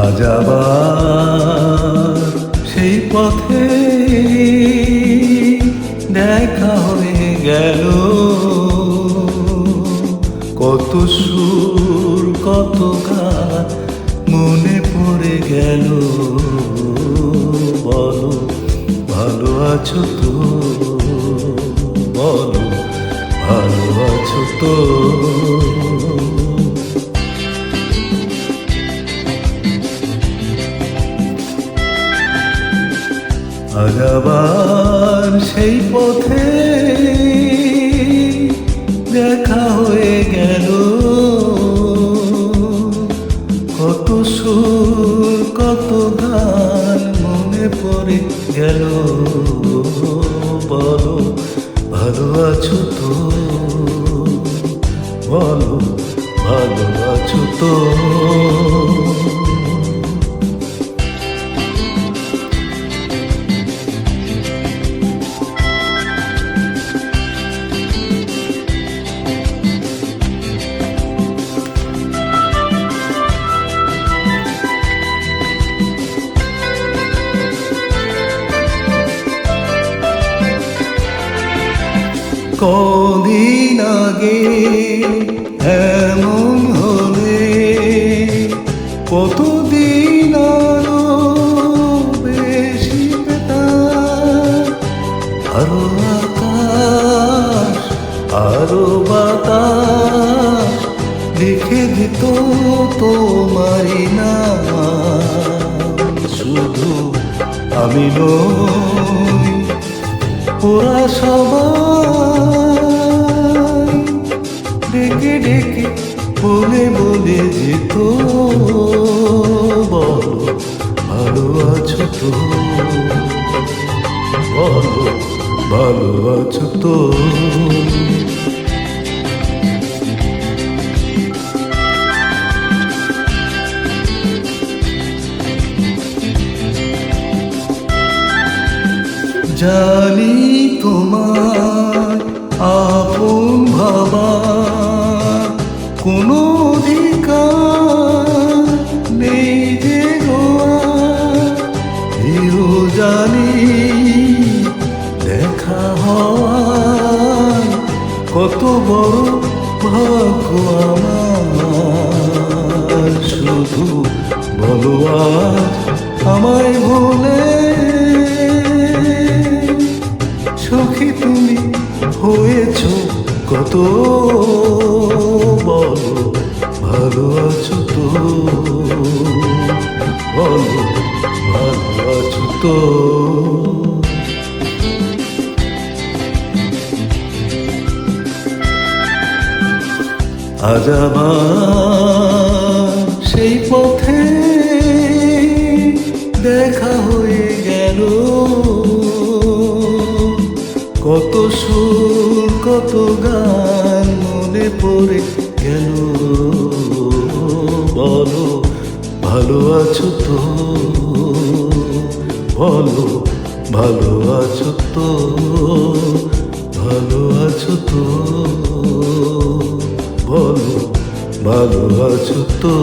আজ আবার সেই পথে দেখা হয়ে গেল, কত সুর কত গান মনে পড়ে গেল। বলো ভালো আছো তো, বলো ভালো আছো তো। আজ আবার সেই পথে দেখা হয়ে গেল, কত সুর কত গান মনে পড়ে গেল। বলো ভালো আছো তো, বলো ভালো আছো তো। কদিন আগে এমন হলে, কতদিন আরো বেশি পেতাম। আরো আকাশ আরো বাতাস লিখে দিত তোমারই নাম। শুধু আমি নই, ওরা সবাই ডেকে ডেকে বলে বলে যেত, বলো ভালো আছো তো, বলো ভালো আছো তো। জানি তোমার আপন ভাবা কোনো অধিকার নেই যে গোয়ার। এও জানি দেখা হওয়ার কত বড় ভাগ্য আমার। শুধু বলো আজ আমায় ভুলে সখী তুমি হয়েছ কত। বলো ভালো আছো তো, বলো ভালো আছো তো। আজ আবার সেই পথে দেখা হয়ে গেল, কত সুর কত গান মনে পড়ে গেল। বলো ভালো আছো তো, বলো ভালো আছো তো, ভালো আছো তো, বলো ভালো আছো তো।